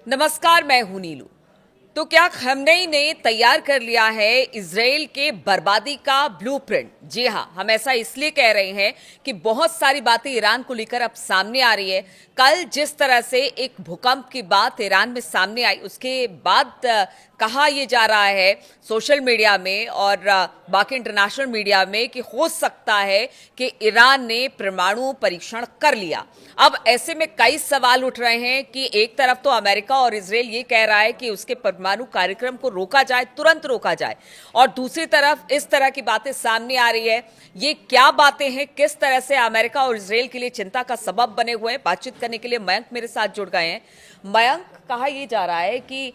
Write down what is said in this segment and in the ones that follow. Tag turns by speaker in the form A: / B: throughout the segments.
A: नमस्कार, मैं हूं नीलू। तो क्या खamenei ने तैयार कर लिया है इजराइल के बर्बादी का ब्लूप्रिंट? जी हां, हम ऐसा इसलिए कह रहे हैं कि बहुत सारी बातें ईरान को लेकर अब सामने आ रही है। कल जिस तरह से एक भूकंप की बात ईरान में सामने आई, उसके बाद कहा यह जा रहा है सोशल मीडिया में और बाकी इंटरनेशनल मीडिया में कि हो सकता है कि ईरान ने परमाणु परीक्षण कर लिया। अब ऐसे में कई सवाल उठ रहे हैं कि एक तरफ तो अमेरिका और इजराइल ये कह रहा है कि उसके परमाणु कार्यक्रम को रोका जाए, तुरंत रोका जाए, और दूसरी तरफ इस तरह की बातें सामने आ रही है। ये क्या बातें हैं, किस तरह से अमेरिका और इजराइल के लिए चिंता का सबब बने हुए हैं? बातचीत करने के लिए मयंक मेरे साथ जुड़ गए हैं। मयंक, कहा यह जा रहा है कि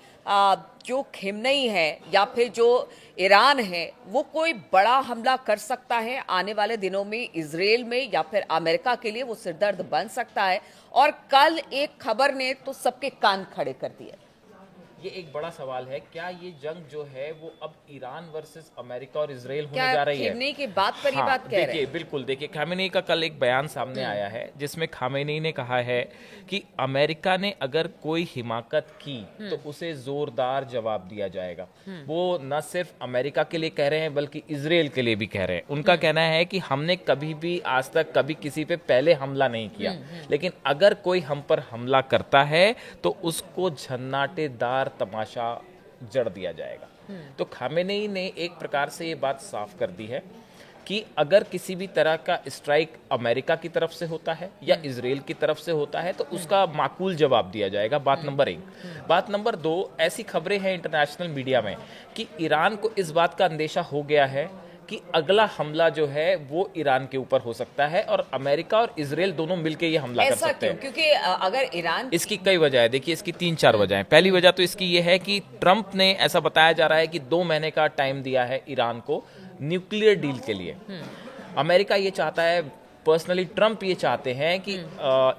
A: जो खamenei है या फिर जो ईरान है वो कोई बड़ा हमला कर सकता है आने वाले दिनों में इजराइल में, या फिर अमेरिका के लिए वो सिरदर्द बन सकता है। और कल एक खबर ने तो सबके कान खड़े कर दिए।
B: ये एक बड़ा सवाल है, क्या ये जंग जो है वो अब ईरान वर्सेस अमेरिका और इजराइल होने
A: क्या
B: जा रही है?
A: खamenei की बात पर ये बात कह रहे
B: देखिए,
A: हैं?
B: बिल्कुल देखिए, खामेनेई का कल एक बयान सामने आया है जिसमें खामेनेई ने कहा है कि अमेरिका ने अगर कोई हिमाकत की तो उसे जोरदार जवाब दिया जाएगा। वो न सिर्फ अमेरिका के लिए कह रहे हैं बल्कि इजराइल के लिए भी कह रहे हैं। उनका कहना है कि हमने कभी भी आज तक कभी किसी पे पहले हमला नहीं किया, लेकिन अगर कोई हम पर हमला करता है तो उसको झन्नाटेदार तमाशा जड़ दिया जाएगा। तो खामेनेई ने एक प्रकार से ये बात साफ कर दी है कि अगर किसी भी तरह का स्ट्राइक अमेरिका की तरफ से होता है या इजराइल की तरफ से होता है तो उसका माकूल जवाब दिया जाएगा। बात नंबर 1। बात नंबर 2, ऐसी खबरें हैं इंटरनेशनल मीडिया में कि ईरान को इस बात का अंदेशा हो गया है कि अगला हमला जो है वो ईरान के ऊपर हो सकता है और अमेरिका और इजराइल दोनों मिलकर ये हमला कर सकते हैं।
A: क्योंकि अगर ईरान,
B: इसकी कई वजह है। देखिए, इसकी 3-4 वजह हैं। पहली वजह तो इसकी ये है कि ट्रंप ने, ऐसा बताया जा रहा है कि 2 महीने का टाइम दिया है ईरान को न्यूक्लियर डील के लिए। अमेरिका ये चाहता है, पर्सनली ट्रंप ये चाहते हैं कि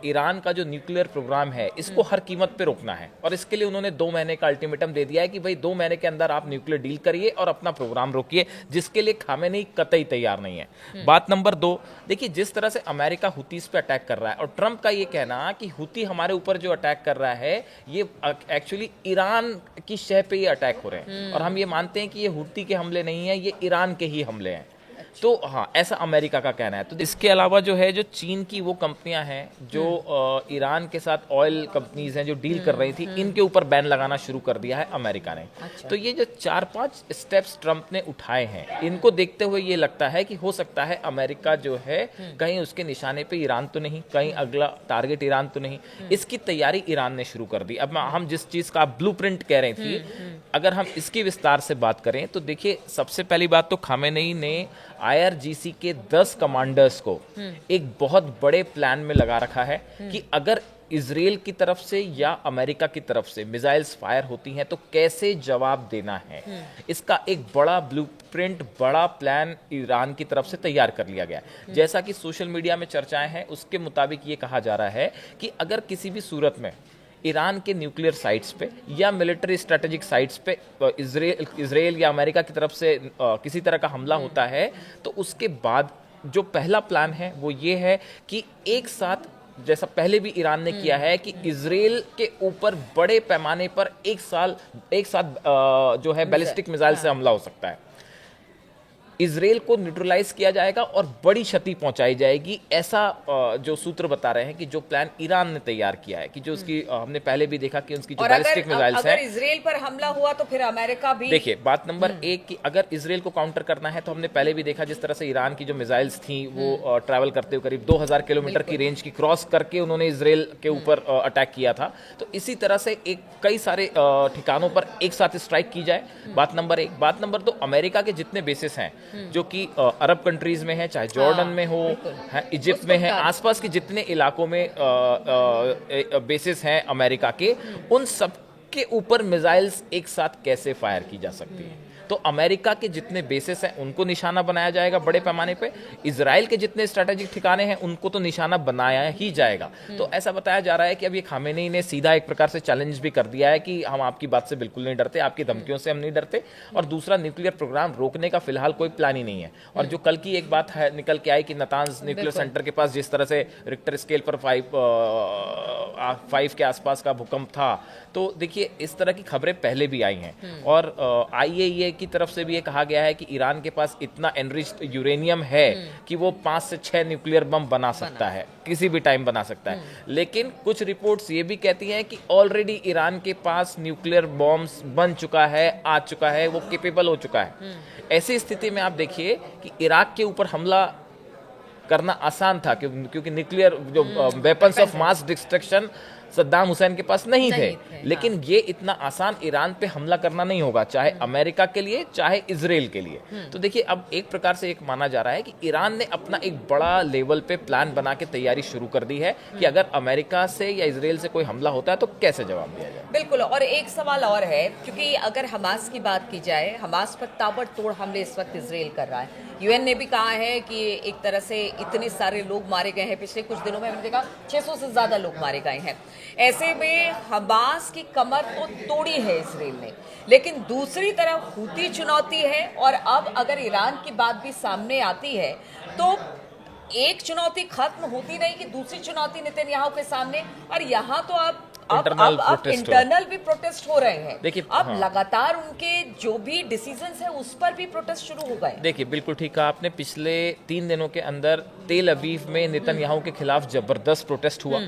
B: ईरान का जो न्यूक्लियर प्रोग्राम है इसको हर कीमत पे रोकना है, और इसके लिए उन्होंने 2 महीने का अल्टीमेटम दे दिया है कि भाई 2 महीने के अंदर आप न्यूक्लियर डील करिए और अपना प्रोग्राम रोकिए, जिसके लिए खामेनेई कतई तैयार नहीं है। बात नंबर 2, देखिए, जिस तरह से अमेरिका हुतीस पे अटैक कर रहा है और ट्रंप का ये कहना कि हुती हमारे ऊपर जो अटैक कर रहा है ये एक्चुअली ईरान की शह पे ये अटैक हो रहे हैं, और हम ये मानते हैं कि ये हुती के हमले नहीं है, ये ईरान के ही हमले हैं। तो हाँ, ऐसा अमेरिका का कहना है। तो इसके अलावा जो है, जो चीन की वो कंपनियां हैं जो ईरान के साथ ऑयल कंपनीज हैं जो डील कर रही थी, इनके ऊपर बैन लगाना शुरू कर दिया है अमेरिका ने।
A: अच्छा।
B: तो ये जो 4-5 स्टेप्स ट्रंप ने उठाए हैं, इनको देखते हुए ये लगता है कि हो सकता है अमेरिका जो है कहीं उसके निशाने पे ईरान तो नहीं, कहीं अगला टारगेट ईरान तो नहीं। इसकी तैयारी ईरान ने शुरू कर दी। अब हम जिस चीज का ब्लूप्रिंट कह रही थी, अगर हम इसकी विस्तार से बात करें तो देखिए, सबसे पहली बात तो खामेनेई ने IRGC के 10 कमांडर्स को एक बहुत बड़े प्लान में लगा रखा है कि अगर इजराइल की तरफ से या अमेरिका की तरफ से मिसाइल्स फायर होती हैं तो कैसे जवाब देना है। इसका एक बड़ा ब्लूप्रिंट, बड़ा प्लान ईरान की तरफ से तैयार कर लिया गया। जैसा कि सोशल मीडिया में चर्चाएं हैं, उसके मुताबिक ये कहा जा रहा है कि अगर किसी भी सूरत में ईरान के न्यूक्लियर साइट्स पे या मिलिट्री स्ट्रेटेजिक साइट्स पे इजराइल या अमेरिका की तरफ से किसी तरह का हमला होता है तो उसके बाद जो पहला प्लान है वो ये है कि एक साथ, जैसा पहले भी ईरान ने किया है, कि इजराइल के ऊपर बड़े पैमाने पर एक साथ जो है बैलिस्टिक मिसाइल से हमला हो सकता है। इजराइल को न्यूट्रलाइज किया जाएगा और बड़ी क्षति पहुंचाई जाएगी। ऐसा जो सूत्र बता रहे हैं कि जो प्लान ईरान ने तैयार किया है, कि जो उसकी हमने पहले भी देखा कि उसकी जो बैलिस्टिक मिसाइल्स हैं,
A: अगर इजराइल पर हमला हुआ तो फिर अमेरिका भी।
B: देखिए, बात नंबर 1 कि अगर इजराइल को काउंटर करना है तो हमने पहले भी देखा जिस तरह से ईरान की जो मिसाइल्स थी वो ट्रैवल करते हुए करीब 2000 किलोमीटर की रेंज की क्रॉस करके उन्होंने इजराइल के ऊपर अटैक किया था। तो इसी तरह से कई सारे ठिकानों पर एक साथ स्ट्राइक की जाए। बात नंबर 1। बात नंबर 2, अमेरिका के जितने बेसिस हैं जो कि अरब कंट्रीज में है, चाहे जॉर्डन में हो, इजिप्ट में है, आसपास के जितने इलाकों में बेसिस हैं अमेरिका के, उन सब के ऊपर मिसाइल्स एक साथ कैसे फायर की जा सकती है। तो अमेरिका के जितने बेसिस हैं उनको निशाना बनाया जाएगा बड़े पैमाने पे, इजराइल के जितने स्ट्रैटेजिक ठिकाने हैं उनको तो निशाना बनाया ही जाएगा। तो ऐसा बताया जा रहा है कि अब ये खामेनी ने सीधा एक प्रकार से चैलेंज भी कर दिया है कि हम आपकी बात से बिल्कुल नहीं डरते, आपकी धमकियों से हम नहीं डरते, और दूसरा न्यूक्लियर प्रोग्राम रोकने का फिलहाल कोई प्लान ही नहीं है। और जो कल की एक बात है निकल के आई कि नातांज न्यूक्लियर सेंटर के पास जिस तरह से रिक्टर स्केल पर 5 के आसपास का भूकंप था, तो देखिए इस तरह की खबरें पहले भी आई हैं। और आईएईए की तरफ से भी ये कहा गया है कि ईरान के पास इतना एनरिच्ड यूरेनियम है कि वो 5 से 6 न्यूक्लियर बम बना सकता है, किसी भी टाइम बना सकता है। लेकिन कुछ रिपोर्ट्स ये भी कहती हैं कि ऑलरेडी ईरान के पास न्यूक्लियर बॉम्ब्स बन चुका है, आ चुका है, वो केपेबल हो चुका है। ऐसी स्थिति में आप देखिए कि इराक के ऊपर हमला करना आसान था क्योंकि न्यूक्लियर जो weapons of mass destruction Saddam Hussain के पास नहीं थे। लेकिन ये इतना आसान ईरान पे हमला करना नहीं होगा, चाहे अमेरिका के लिए चाहे इजराइल के लिए। तो देखिए अब एक प्रकार से एक माना जा रहा है कि ईरान ने अपना एक बड़ा लेवल पे प्लान बना के तैयारी शुरू कर दी है कि अगर अमेरिका से या इजराइल से कोई हमला होता है तो कैसे जवाब दिया जाए।
A: बिल्कुल। और एक सवाल और है, क्योंकि अगर हमास की बात की जाए, हमास पर ताबड़तोड़ हमले इस वक्त इजराइल कर रहा है। यूएन ने भी कहा है कि एक तरह से इतने सारे लोग मारे गए हैं, पिछले कुछ दिनों में हमने देखा 600 से ज्यादा लोग मारे गए हैं। ऐसे में हमास की कमर तो तोड़ी है इजराइल ने, लेकिन दूसरी तरफ हूती चुनौती है। और अब अगर ईरान की बात भी सामने आती है तो एक चुनौती खत्म होती नहीं कि दूसरी चुनौती नेतन्याहू के सामने। और यहाँ तो अब इंटरनल भी प्रोटेस्ट हो रहे हैं।
B: देखिए
A: अब लगातार उनके जो भी डिसीजंस है उस पर भी प्रोटेस्ट शुरू हो गए।
B: देखिए बिल्कुल ठीक कहा आपने, पिछले 3 दिनों के अंदर तेल अवीव में नेतन्याहू के खिलाफ जबरदस्त प्रोटेस्ट हुआ।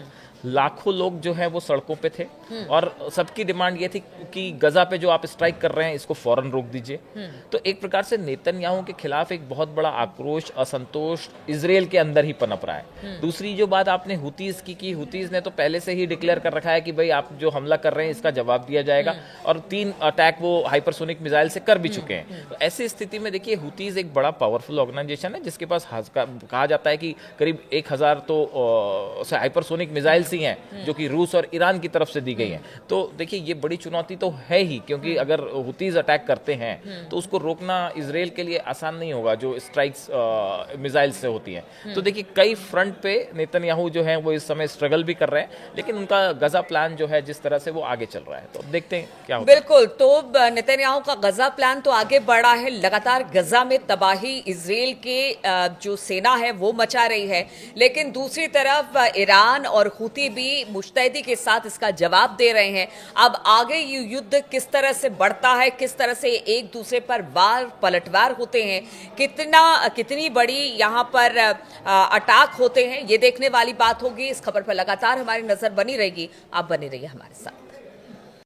B: लाखों लोग जो हैं वो सड़कों पे थे और सबकी डिमांड ये थी कि गजा पे जो आप स्ट्राइक कर रहे हैं इसको फौरन रोक दीजिए। तो एक प्रकार से नेतन्याहू के खिलाफ एक बहुत बड़ा आक्रोश, असंतोष इजराइल के अंदर ही पनप रहा है। दूसरी जो बात आपने हुतीज की हुतीज ने तो पहले से ही डिक्लेयर कर रखा है कि भाई आप जो हमला कर रहे हैं इसका जवाब दिया जाएगा, और 3 अटैक वो हाइपरसोनिक मिसाइल से कर भी चुके हैं। तो ऐसी स्थिति में देखिए हुतीज एक बड़ा पावरफुल ऑर्गेनाइजेशन है जिसके पास कहा जाता है कि करीब 1000 तो हाइपरसोनिक मिसाइल हैं जो कि रूस और ईरान की तरफ से दी गई हैं। तो देखिए ये बड़ी चुनौती तो है ही, क्योंकि अगर हुतीज अटैक करते हैं तो उसको रोकना इजराइल के लिए आसान नहीं होगा जो स्ट्राइक्स मिसाइल से होती हैं। तो देखिए कई फ्रंट पे नेतन्याहू जो है वो इस समय स्ट्रगल भी कर रहे हैं, लेकिन उनका गजा प्लान जो है जिस तरह से वो आगे चल रहा है, तो अब देखते हैं क्या होता है।
A: बिल्कुल। तो नेतन्याहू का गजा प्लान तो आगे बढ़ा है, लगातार गजा में तबाही इजराइल के जो सेना है वो मचा रही है, लेकिन दूसरी तरफ ईरान और हुती भी मुस्तैदी के साथ इसका जवाब दे रहे हैं। अब आगे ये युद्ध किस तरह से बढ़ता है, किस तरह से एक दूसरे पर वार पलटवार होते हैं, कितनी बड़ी यहाँ पर अटैक होते हैं, ये देखने वाली बात होगी। इस खबर पर लगातार हमारी नजर बनी रहेगी। आप बने रहिए हमारे साथ।